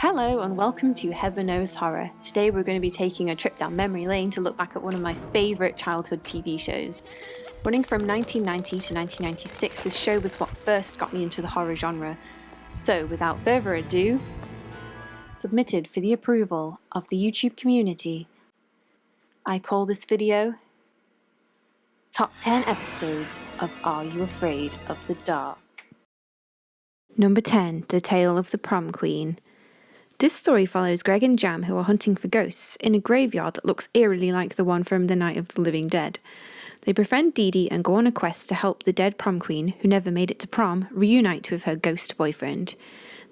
Hello and welcome to Heaven Knows Horror. Today we're going to be taking a trip down memory lane to look back at one of my favourite childhood TV shows. Running from 1990 to 1996, this show was what first got me into the horror genre. So without further ado, submitted for the approval of the YouTube community, I call this video Top 10 Episodes of Are You Afraid of the Dark? Number 10, The Tale of the Prom Queen. This story follows Greg and Jam, who are hunting for ghosts in a graveyard that looks eerily like the one from The Night of the Living Dead. They befriend Dee Dee and go on a quest to help the dead prom queen, who never made it to prom, reunite with her ghost boyfriend.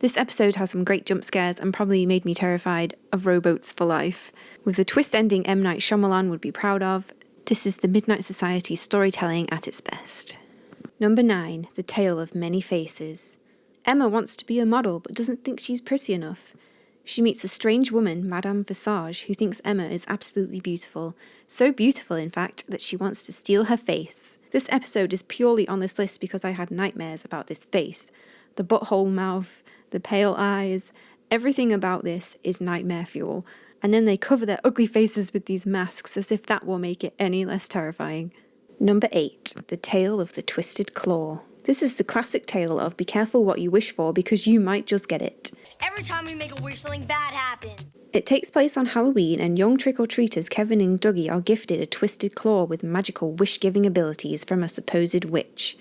This episode has some great jump scares and probably made me terrified of rowboats for life. With the twist ending M. Night Shyamalan would be proud of, this is the Midnight Society storytelling at its best. Number 9, The Tale of Many Faces. Emma wants to be a model but doesn't think she's pretty enough. She meets a strange woman, Madame Visage, who thinks Emma is absolutely beautiful. So beautiful, in fact, that she wants to steal her face. This episode is purely on this list because I had nightmares about this face. The butthole mouth, the pale eyes, everything about this is nightmare fuel. And then they cover their ugly faces with these masks as if that will make it any less terrifying. Number 8, The Tale of the Twisted Claw. This is the classic tale of be careful what you wish for because you might just get it. Every time we make a wish, something bad happens. It takes place on Halloween, and young trick-or-treaters Kevin and Dougie are gifted a twisted claw with magical wish-giving abilities from a supposed witch.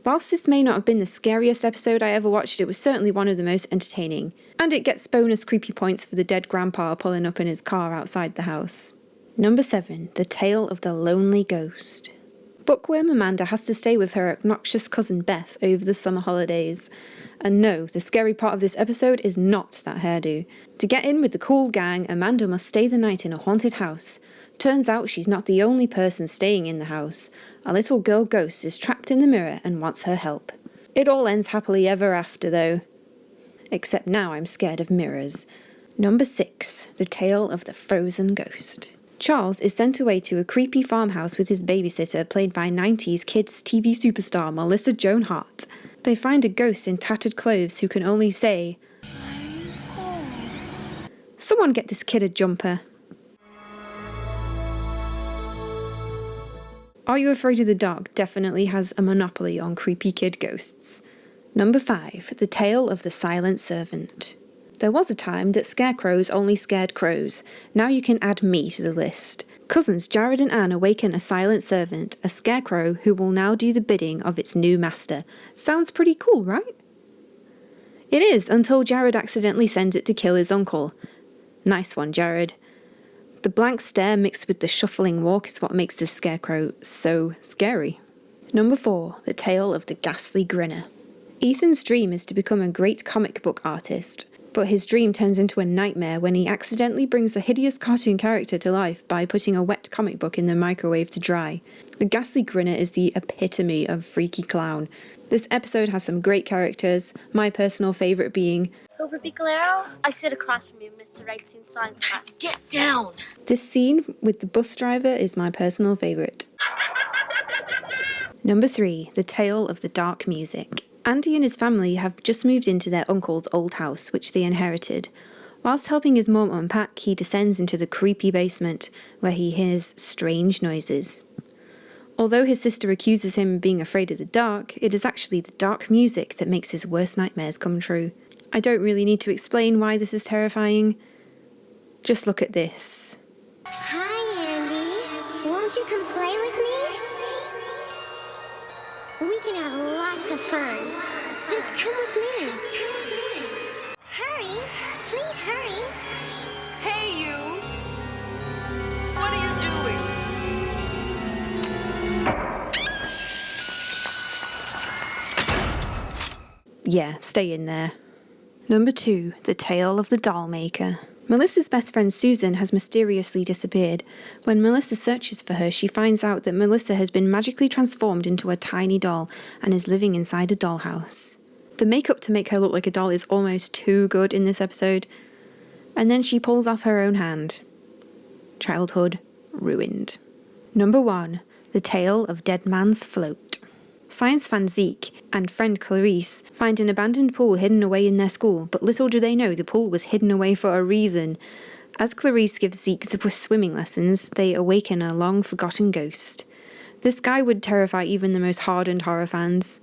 Whilst this may not have been the scariest episode I ever watched, it was certainly one of the most entertaining. And it gets bonus creepy points for the dead grandpa pulling up in his car outside the house. Number 7, The Tale of the Lonely Ghost. Bookworm Amanda has to stay with her obnoxious cousin Beth over the summer holidays. And no, the scary part of this episode is not that hairdo. To get in with the cool gang, Amanda must stay the night in a haunted house. Turns out she's not the only person staying in the house. A little girl ghost is trapped in the mirror and wants her help. It all ends happily ever after though. Except now I'm scared of mirrors. Number 6, The Tale of the Frozen Ghost. Charles is sent away to a creepy farmhouse with his babysitter, played by 90s kids TV superstar Melissa Joan Hart. They find a ghost in tattered clothes who can only say, "I'm cold." Someone get this kid a jumper. Are You Afraid of the Dark definitely has a monopoly on creepy kid ghosts. Number 5, The Tale of the Silent Servant. There was a time that scarecrows only scared crows. Now you can add me to the list. Cousins Jared and Anne awaken a silent servant, a scarecrow who will now do the bidding of its new master. Sounds pretty cool, right? It is, until Jared accidentally sends it to kill his uncle. Nice one, Jared. The blank stare mixed with the shuffling walk is what makes this scarecrow so scary. Number 4, The Tale of the Ghastly Grinner. Ethan's dream is to become a great comic book artist. But his dream turns into a nightmare when he accidentally brings a hideous cartoon character to life by putting a wet comic book in the microwave to dry. The Ghastly Grinner is the epitome of freaky clown. This episode has some great characters, my personal favourite being Cobra Piccolero, I sit across from you, Mr. Wright, in science class. Get down! This scene with the bus driver is my personal favourite. Number 3, The Tale of the Dark Music. Andy and his family have just moved into their uncle's old house, which they inherited. Whilst helping his mum unpack, he descends into the creepy basement, where he hears strange noises. Although his sister accuses him of being afraid of the dark, it is actually the dark music that makes his worst nightmares come true. I don't really need to explain why this is terrifying. Just look at this. Hi, Andy. Won't you come play with me? We can have lots of fun. Just come with me. Hurry! Please hurry! Hey, you! What are you doing? Yeah, stay in there. Number 2, The Tale of the Doll Maker. Melissa's best friend Susan has mysteriously disappeared. When Melissa searches for her, she finds out that Melissa has been magically transformed into a tiny doll and is living inside a dollhouse. The makeup to make her look like a doll is almost too good in this episode. And then she pulls off her own hand. Childhood ruined. Number 1, The Tale of Dead Man's Float. Science fan Zeke and friend Clarice find an abandoned pool hidden away in their school, but little do they know the pool was hidden away for a reason. As Clarice gives Zeke swimming lessons, they awaken a long-forgotten ghost. This guy would terrify even the most hardened horror fans.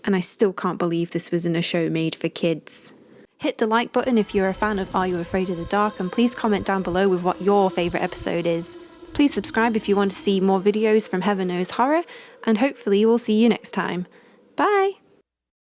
And I still can't believe this was in a show made for kids. Hit the like button if you're a fan of Are You Afraid of the Dark, and please comment down below with what your favourite episode is. Please subscribe if you want to see more videos from Heaven Knows Horror, and hopefully we'll see you next time. Bye!